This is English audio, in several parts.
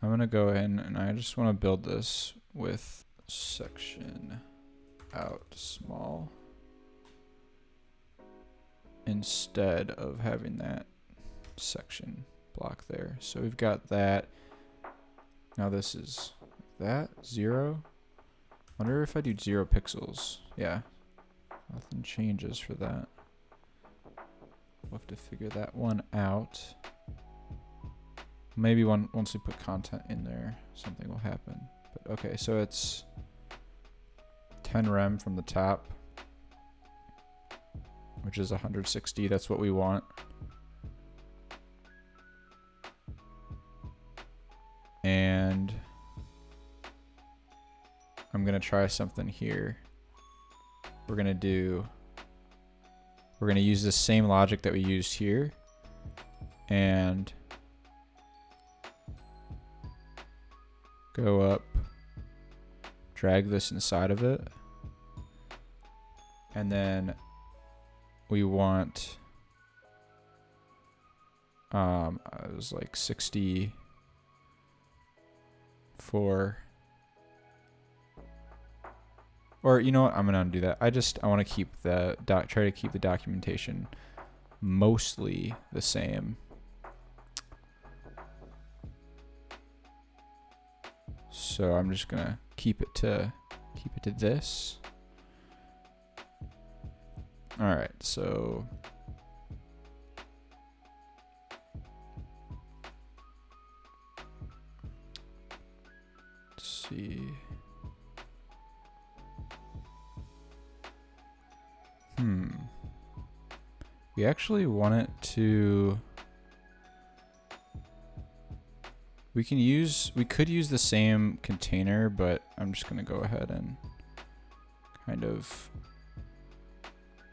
I'm gonna go in and I just want to build this with section out small instead of having that section block there. So we've got that. Now this is that 0. Wonder if I do 0 pixels. Yeah, nothing changes for that. We'll have to figure that one out. Maybe once we put content in there, something will happen. But okay, so it's 10 rem from the top, which is 160. That's what we want. And I'm gonna try something here. We're gonna use the same logic that we used here, and go up, drag this inside of it, and then we want it was like 64, or you know what, I'm gonna undo that. I want to keep the try to keep the documentation mostly the same. So I'm just gonna keep it to this. All right, so let's see. We actually want it to. We could use the same container, but I'm just gonna go ahead and kind of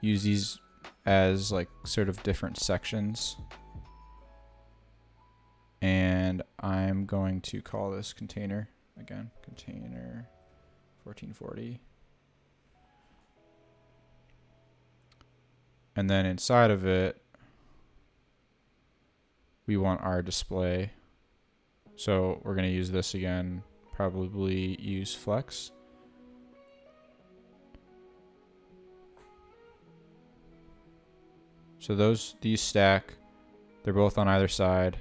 use these as like sort of different sections. And I'm going to call this container again, container 1440. And then inside of it, we want our display. So we're going to use this again, probably use flex. So these stack, they're both on either side.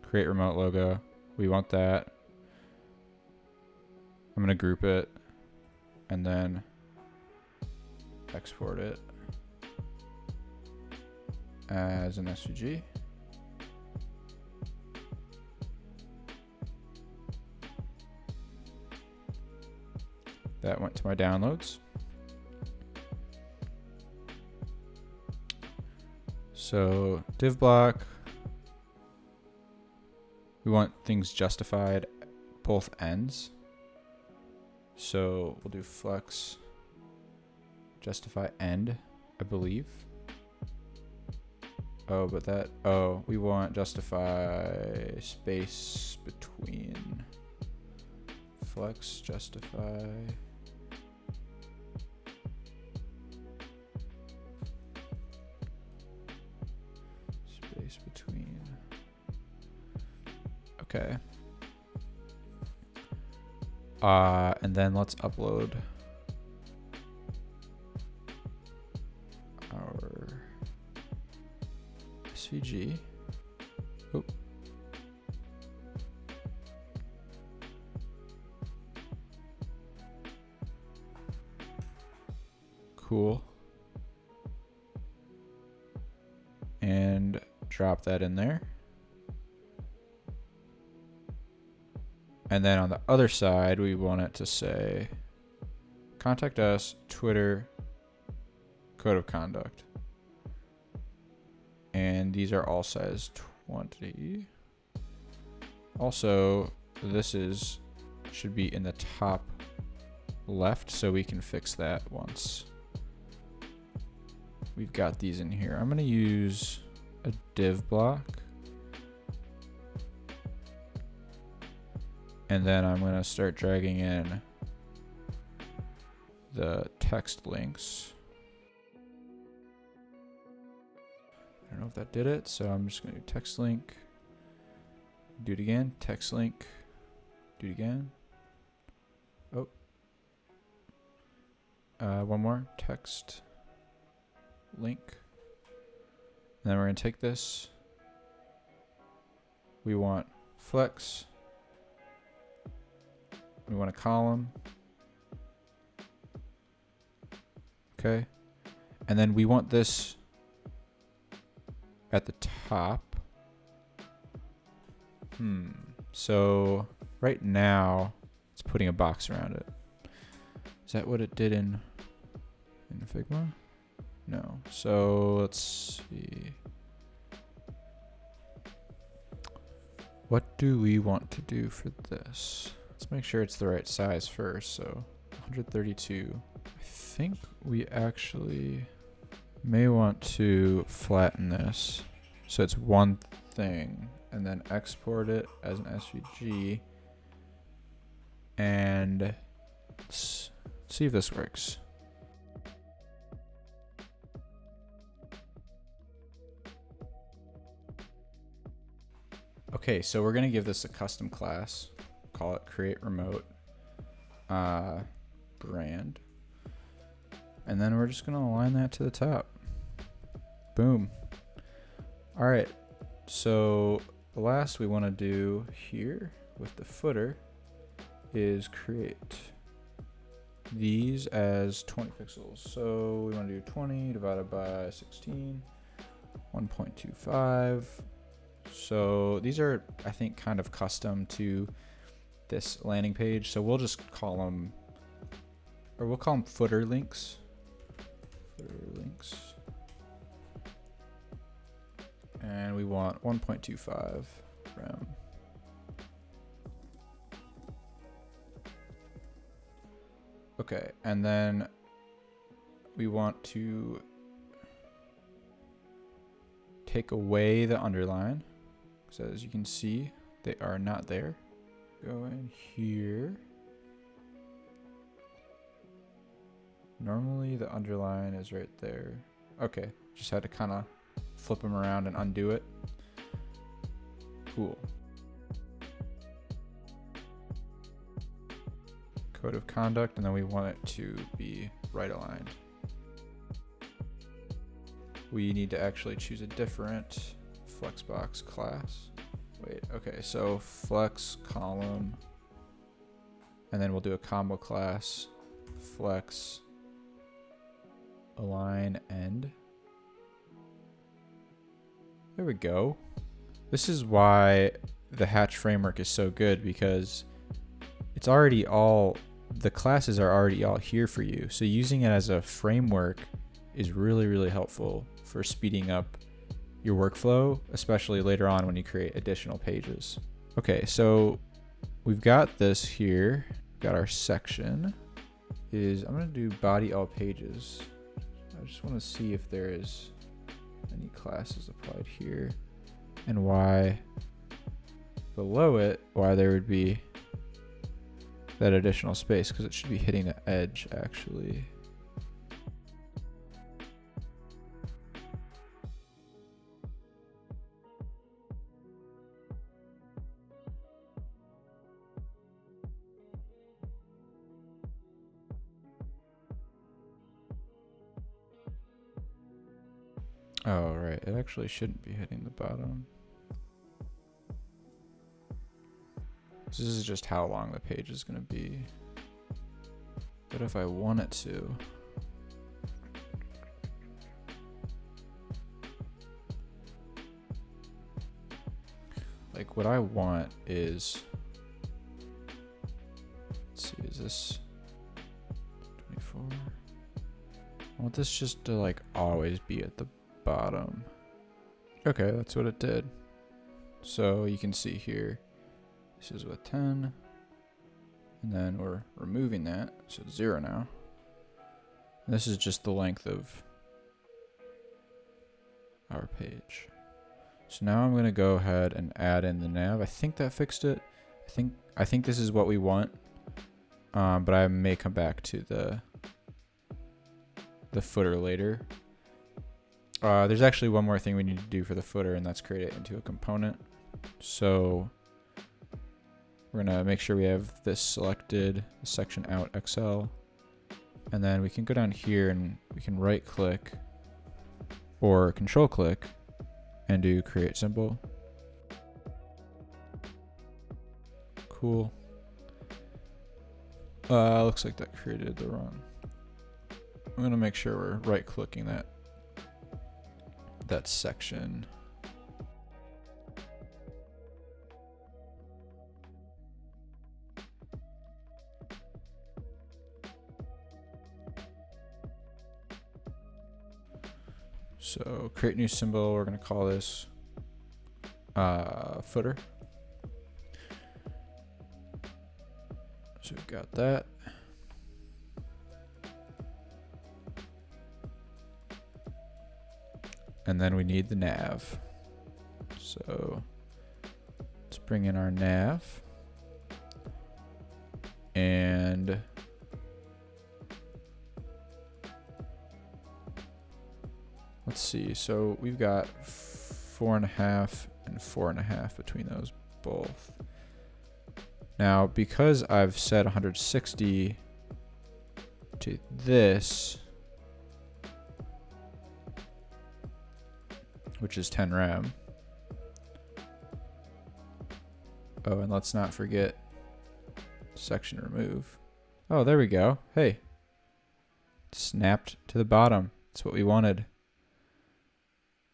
Create remote logo, we want that. I'm going to group it and then export it as an SVG. That went to my downloads. So div block, we want things justified both ends. So we'll do flex justify end, I believe. Oh, but we want justify space between. Flex justify. Space between. Okay. And then let's upload our SVG. Oh. Cool. And drop that in there. And then on the other side, we want it to say, contact us, Twitter, code of conduct. And these are all size 20. Also, this should be in the top left, so we can fix that once we've got these in here. I'm gonna use a div block. And then I'm gonna start dragging in the text links. I don't know if that did it, so I'm just gonna do text link. Do it again, text link. Do it again. Oh. One more text link. And then we're going to take this. We want flex. We want a column. Okay. And then we want this at the top. So right now it's putting a box around it. Is that what it did in Figma? No. So let's see. What do we want to do for this? Let's make sure it's the right size first. So 132. I think we actually may want to flatten this so it's one thing, and then export it as an SVG, and let's see if this works. Okay, so we're gonna give this a custom class, call it create remote brand, and then we're just gonna align that to the top. Boom. All right, so the last we want to do here with the footer is create these as 20 pixels. So we want to do 20 divided by 16, 1.25. So these are, I think, kind of custom to this landing page. So we'll just call them, or we'll call them footer links. Footer links. And we want 1.25 rem. Okay, and then we want to take away the underline. So as you can see, they are not there. Go in here. Normally the underline is right there. Okay, just had to kind of flip them around and undo it. Cool. Code of conduct, and then we want it to be right aligned. We need to actually choose a different flexbox class. Wait, okay, so flex column, and then we'll do a combo class, flex align end. There we go. This is why the Hatch framework is so good, because it's already all, the classes are already all here for you. So using it as a framework is really, really helpful for speeding up your workflow, especially later on when you create additional pages. Okay, so we've got this here. We've got our section. I'm gonna do body all pages. I just want to see if there is any classes applied here, and why below it, why there would be that additional space, because it should be hitting the edge actually. Oh, right. It actually shouldn't be hitting the bottom. This is just how long the page is going to be. But if I want it to, like what I want is, let's see, is this 24? I want this just to like always be at the bottom. Okay, that's what it did. So you can see here, this is with 10, and then we're removing that, so it's 0 now. And this is just the length of our page. So now I'm going to go ahead and add in the nav. I think that fixed it. I think this is what we want, but I may come back to the footer later. There's actually one more thing we need to do for the footer, and that's create it into a component. So We're gonna make sure we have this selected, section out XL. And then we can go down here and we can right click or control click and do create symbol. Cool. Looks like that created the wrong. I'm gonna make sure we're right clicking that section. So create new symbol, we're gonna call this footer. So we've got that. And then we need the nav. So let's bring in our nav. And let's see. So we've got 4.5 and 4.5 between those both. Now, because I've set 160 to this, which is 10 rem. Oh, and let's not forget section remove. Oh, there we go. Hey, snapped to the bottom. That's what we wanted.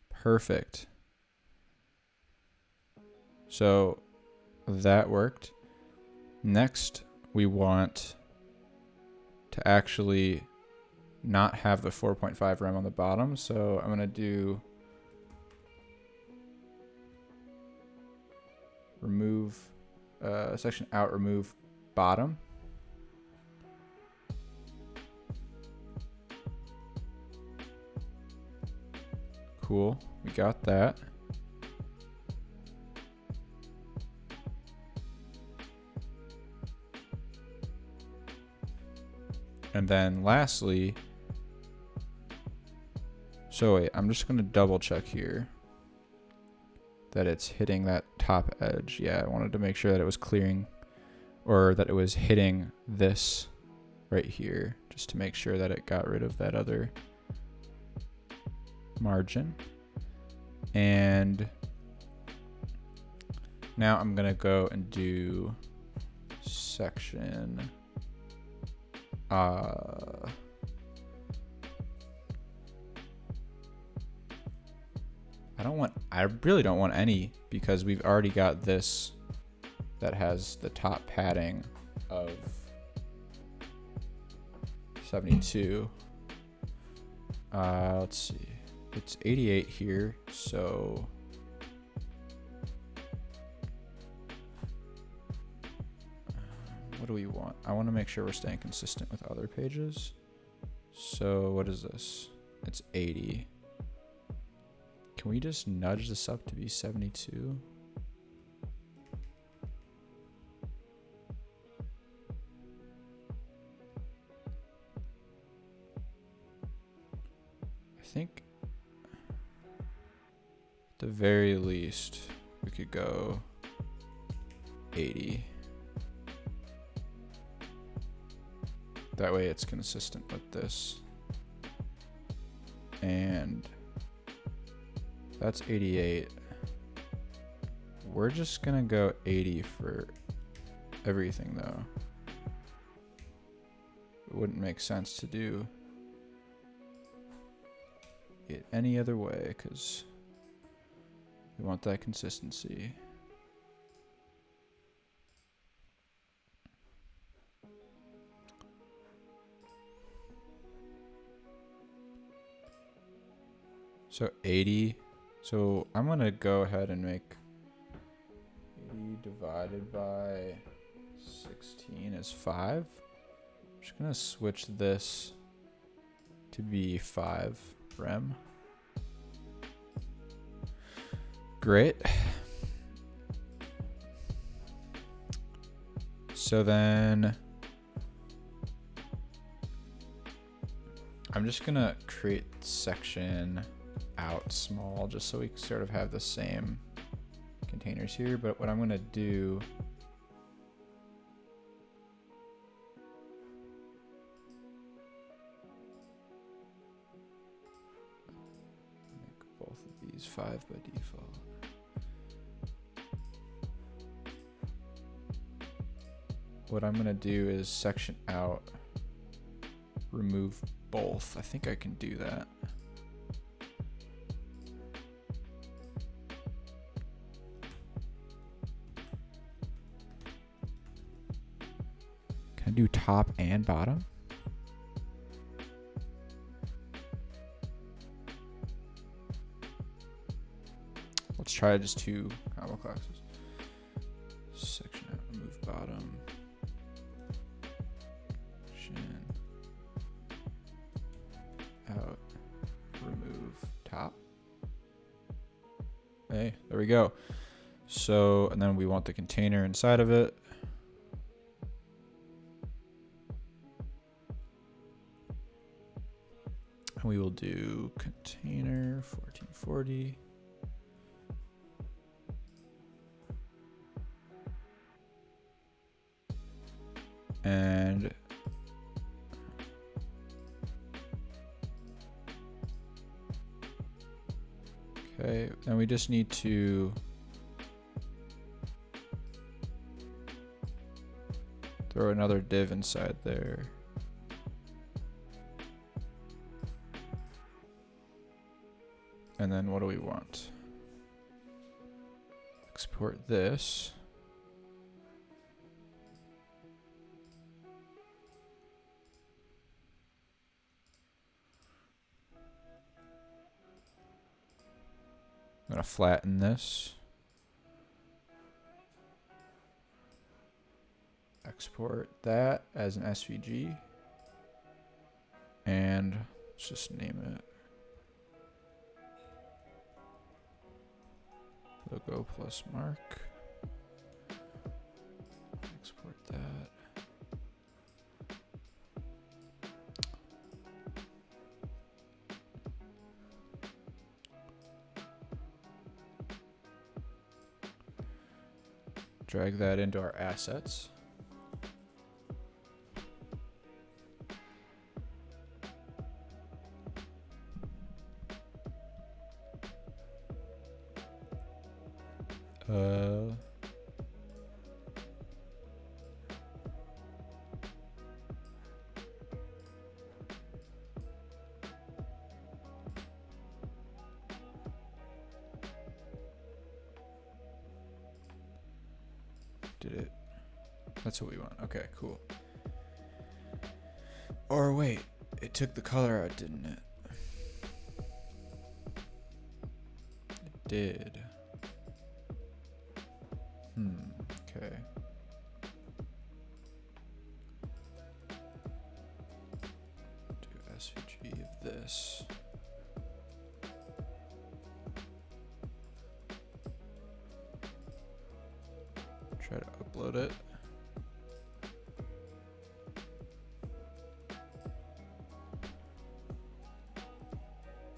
Perfect. So that worked. Next, we want to actually not have the 4.5 rem on the bottom. So I'm going to do remove section out, remove bottom. Cool, we got that. And then lastly, so wait, I'm just gonna double check here that it's hitting that top edge. Yeah, I wanted to make sure that it was clearing, or that it was hitting this right here, just to make sure that it got rid of that other margin. And now I'm gonna go and do section I really don't want any, because we've already got this that has the top padding of 72. Let's see, it's 88 here, so what do we want? I want to make sure we're staying consistent with other pages. So what is this? It's 80. Can we just nudge this up to be 72? I think at the very least we could go 80. That way it's consistent with this. And that's 88. We're just gonna go 80 for everything though. It wouldn't make sense to do it any other way, because we want that consistency. So 80. So I'm going to go ahead and make 80 divided by 16 is 5. I'm just going to switch this to be 5 rem. Great. So then I'm just going to create section out small, just so we sort of have the same containers here. But what I'm going to do he's 5 by default. What I'm gonna do is section out, remove both. I think I can do that. Can I do top and bottom? Let's try just 2 combo classes. Section out, remove bottom. Section out, remove top. Hey, there we go. So, and then we want the container inside of it. And we will do container 1440. And okay, and we just need to throw another div inside there. And then what do we want? Export this. I'm gonna flatten this. Export that as an SVG. And let's just name it logo plus mark. Export that. Drag that into our assets. Did it? That's what we want. Okay, cool. Or wait, it took the color out, didn't it? It did. Okay. Do SVG of this. Try to upload it.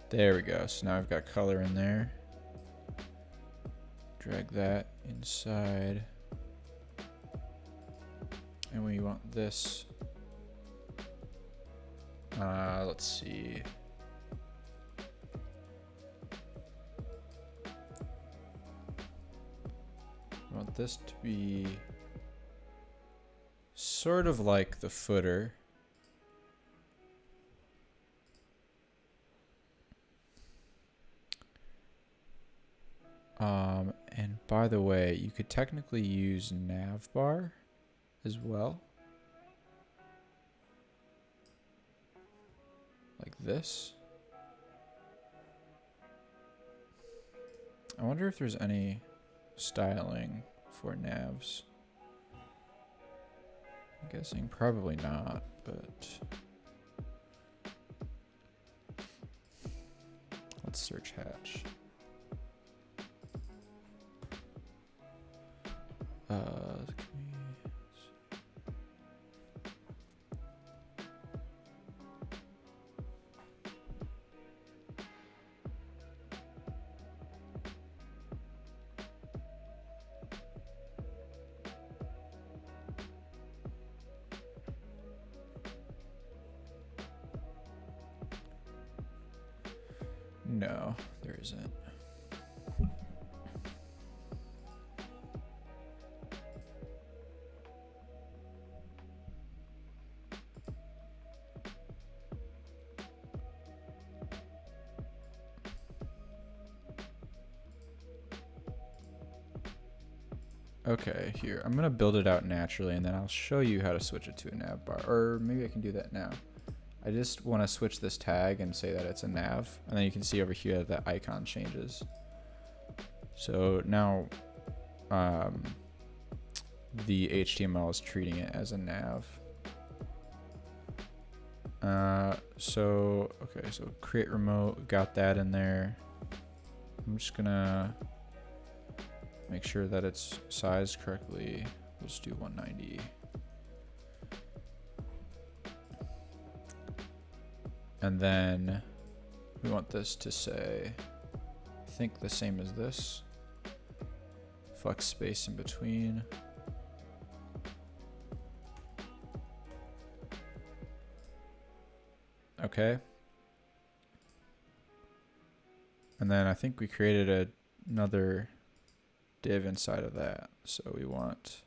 There we go. So now I've got color in there. Drag that inside. And we want this. Let's see. I want this to be sort of like the footer. And by the way, you could technically use navbar as well. Like this. I wonder if there's any styling for navs. I'm guessing probably not, but let's search Hatch. No, there isn't. Okay, here, I'm gonna build it out naturally and then I'll show you how to switch it to a nav bar, or maybe I can do that now. I just want to switch this tag and say that it's a nav, and then you can see over here that icon changes. So now the HTML is treating it as a nav. So create remote, got that in there. I'm just gonna make sure that it's sized correctly. Let's do 190. And then we want this to say, I think the same as this. Flex space in between. Okay. And then I think we created another div inside of that. So we want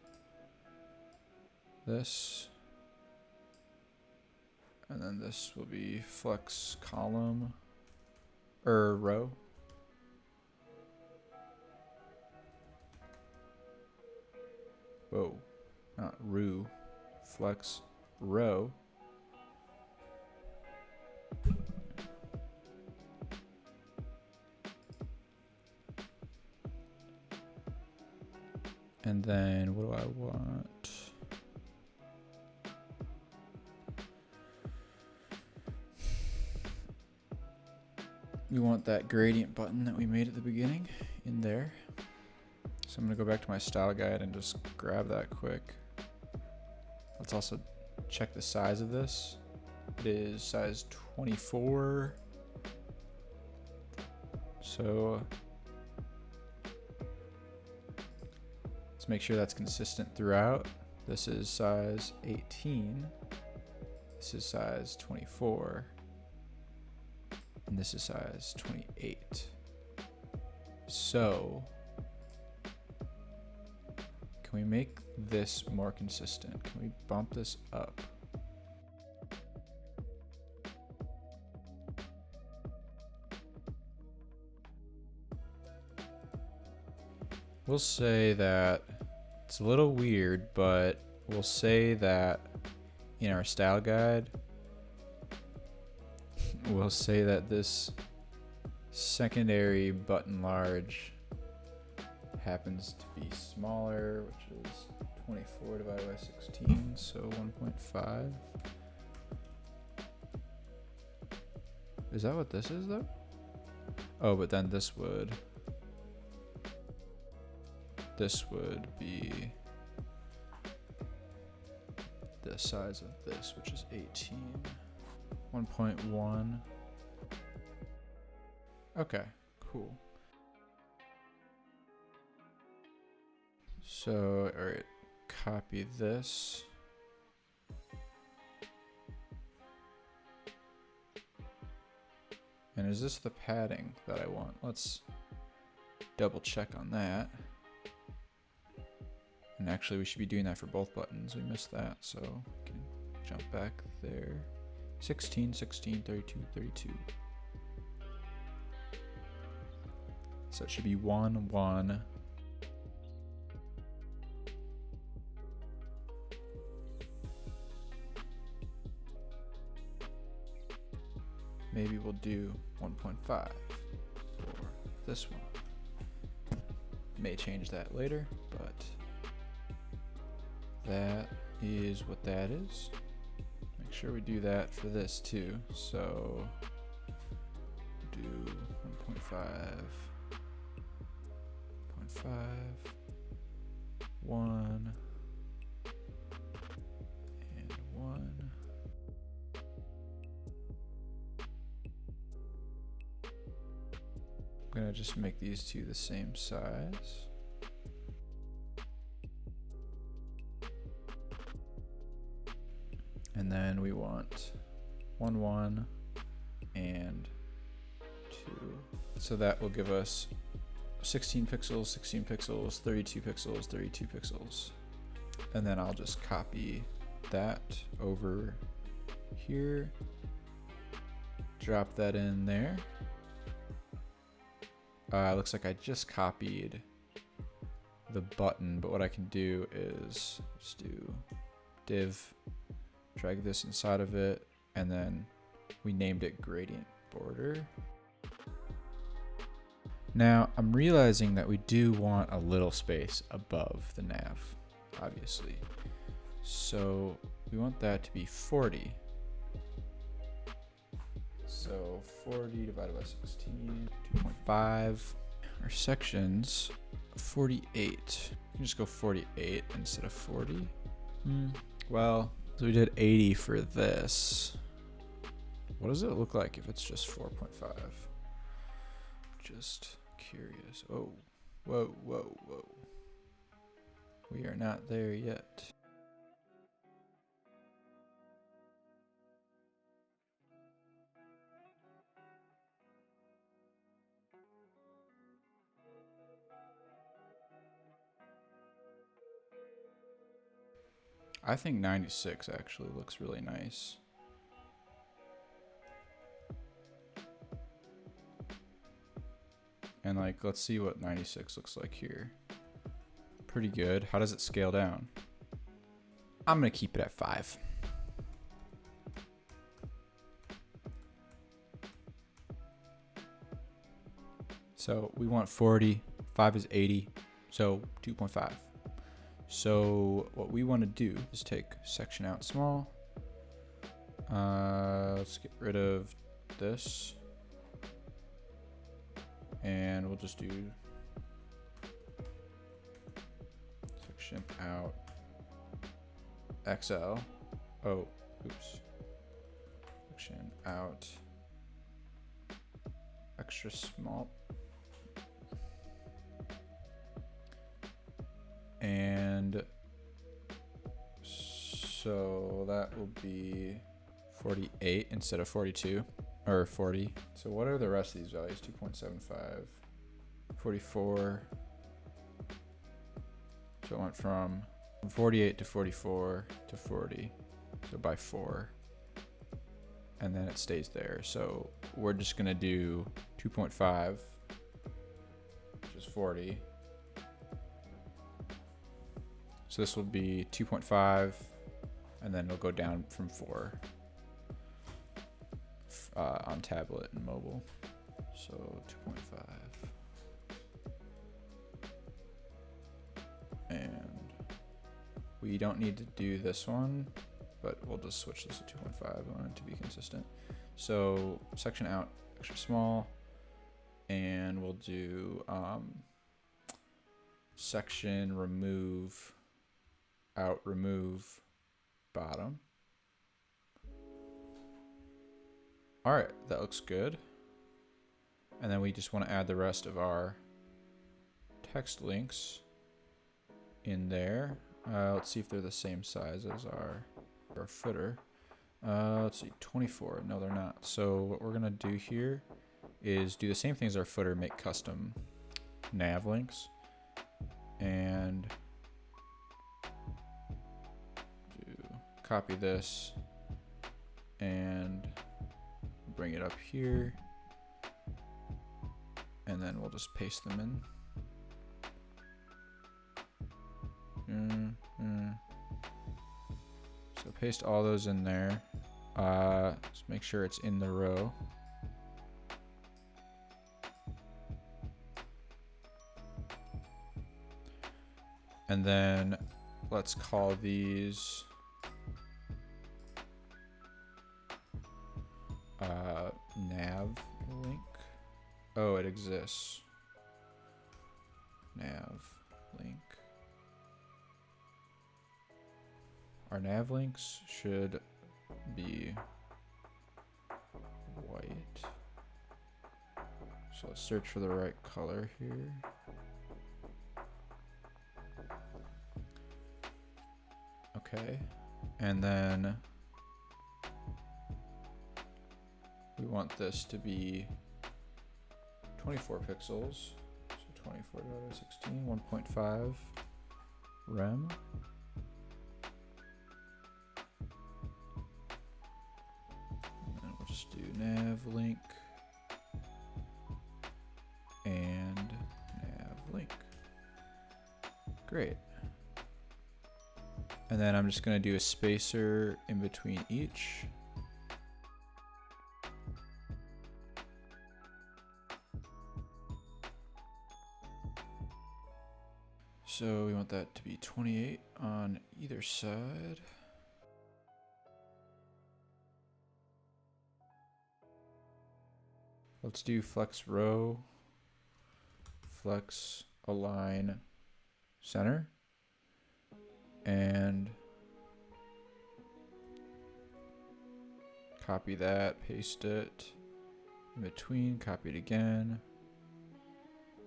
this. And then this will be flex column or row. Whoa, not row, flex row. And then what do I want? We want that gradient button that we made at the beginning in there. So I'm gonna go back to my style guide and just grab that quick. Let's also check the size of this. It is size 24. So let's make sure that's consistent throughout. This is size 18. This is size 24. And this is size 28. So can we make this more consistent? Can we bump this up? We'll say that it's a little weird, but we'll say that in our style guide, we'll say that this secondary button large happens to be smaller, which is 24 divided by 16, so 1.5. Is that what this is though? Oh, but then this would be the size of this, which is 18. 1.1. Okay, cool. So, all right, copy this. And is this the padding that I want? Let's double check on that. And actually we should be doing that for both buttons. We missed that, so we can jump back there. 16, 16, 32, 32. So it should be 1, 1. Maybe we'll do 1.5 for this one. May change that later, but that is what that is. Make sure we do that for this too. So do 1.5, 0.5, 1, and 1. I'm gonna just make these two the same size. And then we want 1, 1, and 2. So that will give us 16 pixels, 16 pixels, 32 pixels, 32 pixels. And then I'll just copy that over here, drop that in there. Looks like I just copied the button, but what I can do is just do div, drag this inside of it, and then we named it gradient border. Now I'm realizing that we do want a little space above the nav, obviously. So we want that to be 40. So 40 divided by 16, 2.5. Our sections, 48. We can just go 48 instead of 40. Well, so we did 80 for this. What does it look like if it's just 4.5? Just curious. Oh, whoa, whoa, whoa. We are not there yet. I think 96 actually looks really nice. And like, let's see what 96 looks like here. Pretty good. How does it scale down? I'm gonna keep it at 5. So we want 40, 5 is 80, so 2.5. So what we want to do is take section out small. Let's get rid of this. And we'll just do section out XL. Oh, oops. Section out extra small. And so that will be 48 instead of 42 or 40. So what are the rest of these values? 2.75, 44. So it went from 48 to 44 to 40. So by 4. And then it stays there. So we're just going to do 2.5, which is 40. So this will be 2.5, and then it'll go down from 4 on tablet and mobile. So 2.5. And we don't need to do this one, but we'll just switch this to 2.5. We want it to be consistent. So section out extra small, and we'll do section remove out remove bottom. All right, that looks good. And then we just want to add the rest of our text links in there. Let's see if they're the same size as our footer. Let's see, 24. No, they're not. So what we're gonna do here is do the same thing as our footer, make custom nav links, and copy this and bring it up here, and then we'll just paste them in. So paste all those in there. Just make sure it's in the row. And then let's call these nav link. Oh, it exists. Nav link. Our nav links should be white. So let's search for the right color here. Okay, and then we want this to be 24 pixels. So 24 divided by 16, 1.5 rem. And then we'll just do nav link and nav link. Great. And then I'm just going to do a spacer in between each. So we want that to be 28 on either side. Let's do flex row, flex align center, and copy that, paste it in between, copy it again,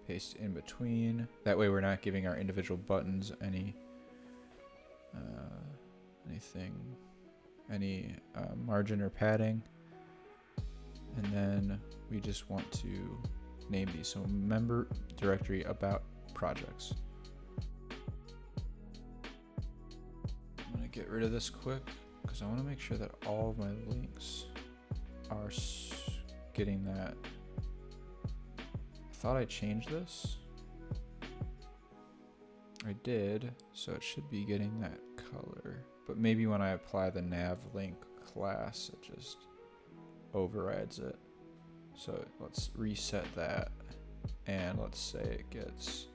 paste in between. That way we're not giving our individual buttons any margin or padding. And then we just want to name these. So member directory about projects. I'm gonna get rid of this quick because I want to make sure that all of my links are getting that. I thought I changed this. I did, so it should be getting that color. But maybe when I apply the nav link class, it just overrides it. So let's reset that, and let's say it gets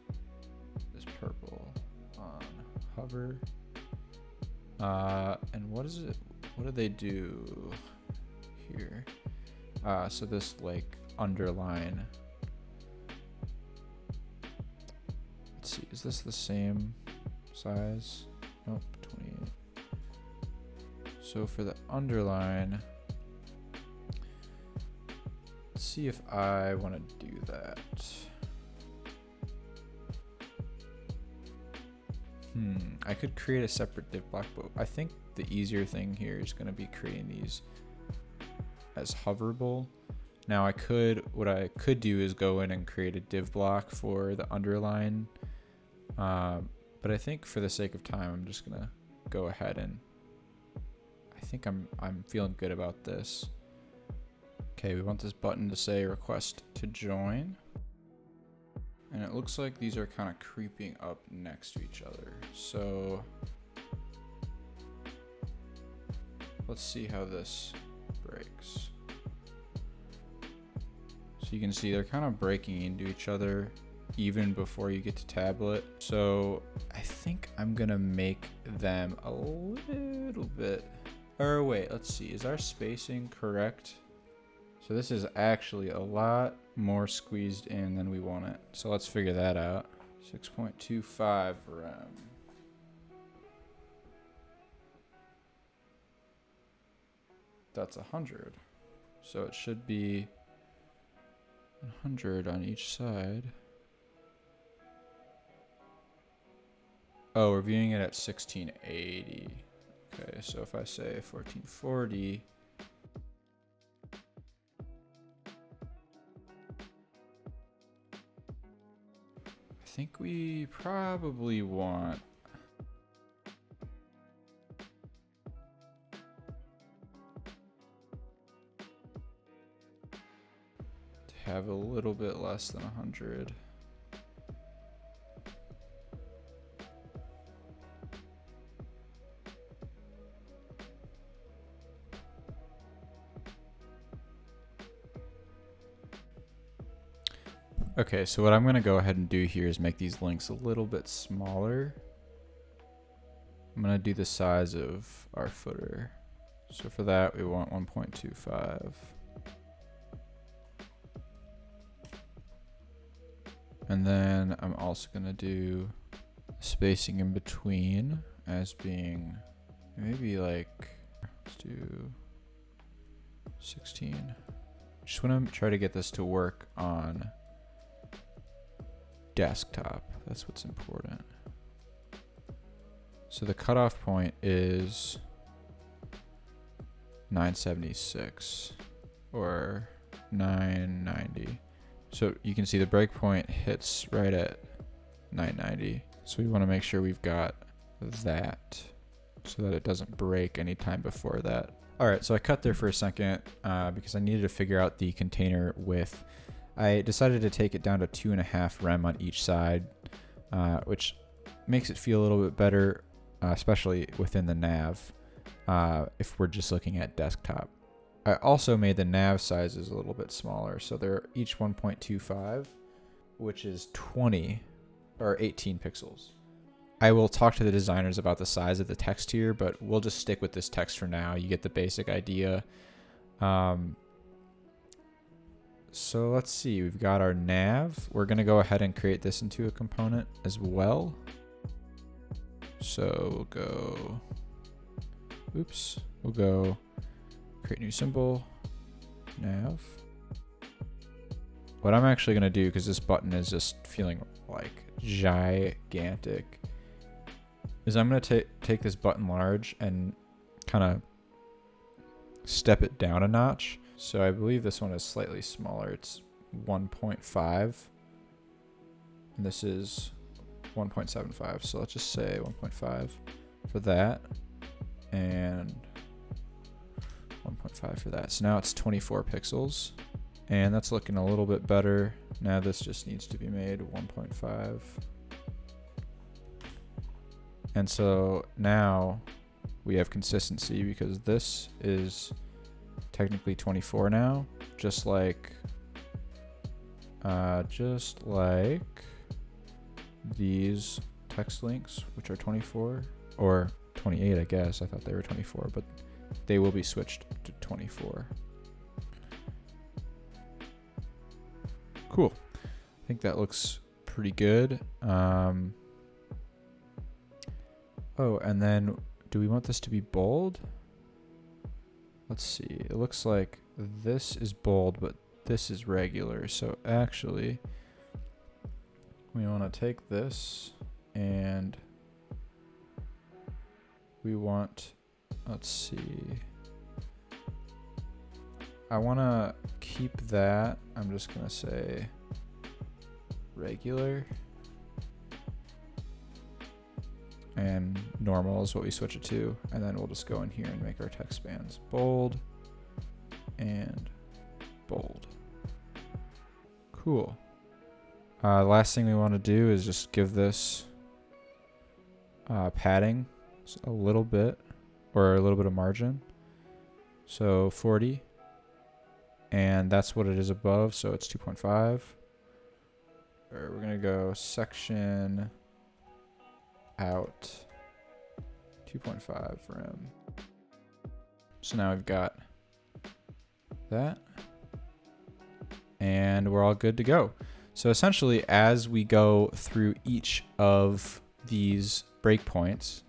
this purple on hover. And what is it? What do they do here? So this like underline. Let's see, is this the same size? Nope, 28. So for the underline, let's see if I want to do that. I could create a separate div block, but I think the easier thing here is going to be creating these as hoverable. Now what I could do is go in and create a div block for the underline. But I think for the sake of time, I'm just gonna go ahead and I think I'm feeling good about this. Okay, we want this button to say request to join. And it looks like these are kind of creeping up next to each other. So let's see how this breaks. So you can see they're kind of breaking into each other even before you get to tablet. So I think I'm gonna make them a little bit, or wait, let's see, is our spacing correct? So this is actually a lot more squeezed in than we want it. So let's figure that out. 6.25 rem. That's 100. So it should be 100 on each side. Oh, we're viewing it at 1680. Okay, so if I say 1440, I think we probably want to have a little bit less than 100. Okay, so what I'm going to go ahead and do here is make these links a little bit smaller. I'm going to do the size of our footer. So for that, we want 1.25. And then I'm also going to do spacing in between as being maybe like, let's do 16. Just want to try to get this to work on desktop. That's what's important. So the cutoff point is 976 or 990. So you can see the breakpoint hits right at 990. So we want to make sure we've got that so that it doesn't break anytime before that. All right, so I cut there for a second because I needed to figure out the container width. I decided to take it down to 2.5 rem on each side, which makes it feel a little bit better, especially within the nav, if we're just looking at desktop. I also made the nav sizes a little bit smaller, so they're each 1.25, which is 20 or 18 pixels. I will talk to the designers about the size of the text here, but we'll just stick with this text for now. You get the basic idea. So let's see, we've got our nav. We're gonna go ahead and create this into a component as well. So we'll go create new symbol, nav. What I'm actually gonna do, because this button is just feeling like gigantic, is I'm gonna take this button large and kind of step it down a notch. So I believe this one is slightly smaller. It's 1.5, and this is 1.75. So let's just say 1.5 for that, and 1.5 for that. So now it's 24 pixels, and that's looking a little bit better. Now this just needs to be made 1.5. And so now we have consistency because this is technically 24 now, just like these text links, which are 24 or 28, I guess. I thought they were 24, but they will be switched to 24. Cool. I think that looks pretty good. Oh, and then do we want this to be bold? Let's see. It looks like this is bold, but this is regular. So actually, we want to take this and we want, let's see. I want to keep that. I'm just going to say regular. And normal is what we switch it to. And then we'll just go in here and make our text spans bold and bold. Cool. The last thing we want to do is just give this padding a little bit, or a little bit of margin. So 40. And that's what it is above, so it's 2.5. Or we're going to go section out 2.5 rem. So now we've got that, and we're all good to go. So essentially, as we go through each of these breakpoints,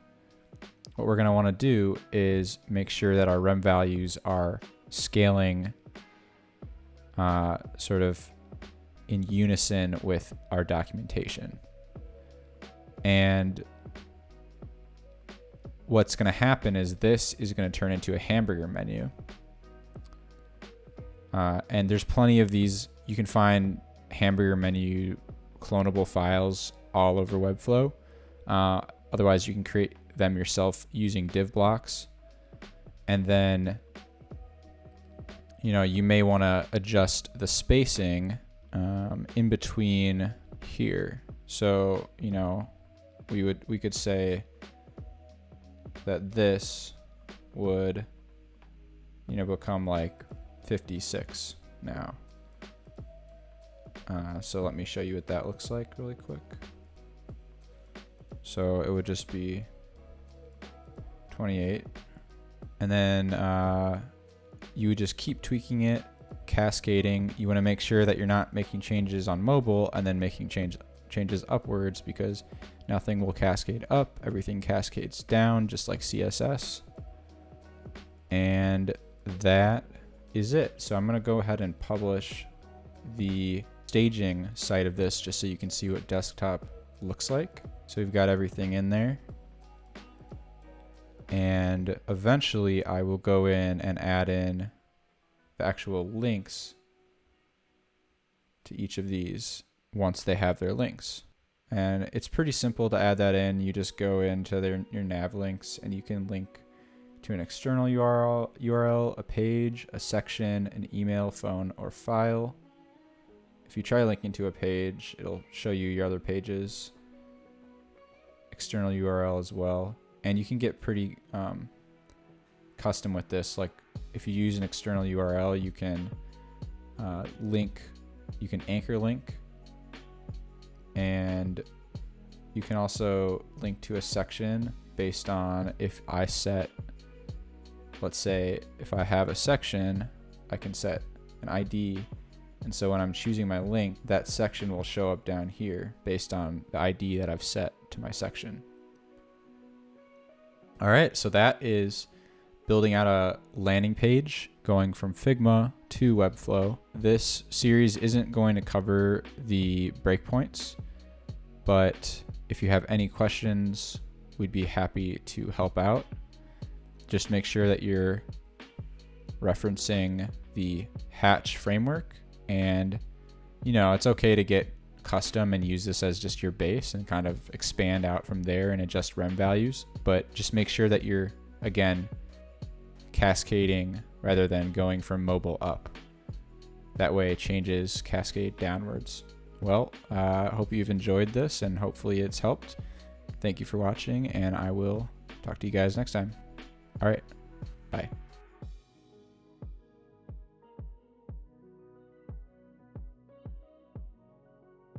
what we're going to want to do is make sure that our rem values are scaling sort of in unison with our documentation. And what's going to happen is this is going to turn into a hamburger menu. And there's plenty of these. You can find hamburger menu clonable files all over Webflow. Otherwise, you can create them yourself using div blocks. And then, you may want to adjust the spacing in between here. So, we could say that this would, become like 56 now. So let me show you what that looks like really quick. So it would just be 28. And then you would just keep tweaking it, cascading. You want to make sure that you're not making changes on mobile and then making changes upwards, because nothing will cascade up. Everything cascades down, just like CSS. And that is it. So I'm going to go ahead and publish the staging side of this just so you can see what desktop looks like. So we've got everything in there. And eventually I will go in and add in the actual links to each of these once they have their links. And it's pretty simple to add that in. You just go into your nav links and you can link to an external URL, a page, a section, an email, phone, or file. If you try linking to a page, it'll show you your other pages. external URL as well. And you can get pretty custom with this. Like if you use an external URL, you can you can anchor link, and you can also link to a section based on if I set, let's say if I have a section, I can set an ID. And so when I'm choosing my link, that section will show up down here based on the ID that I've set to my section. All right, so that is building out a landing page going from Figma to Webflow. This series isn't going to cover the breakpoints, but if you have any questions, we'd be happy to help out. Just make sure that you're referencing the Hatch framework, and it's okay to get custom and use this as just your base and kind of expand out from there and adjust rem values, but just make sure that you're, again, cascading rather than going from mobile up. That way changes cascade downwards. Well, I hope you've enjoyed this and hopefully it's helped. Thank you for watching, and I will talk to you guys next time. All right, bye.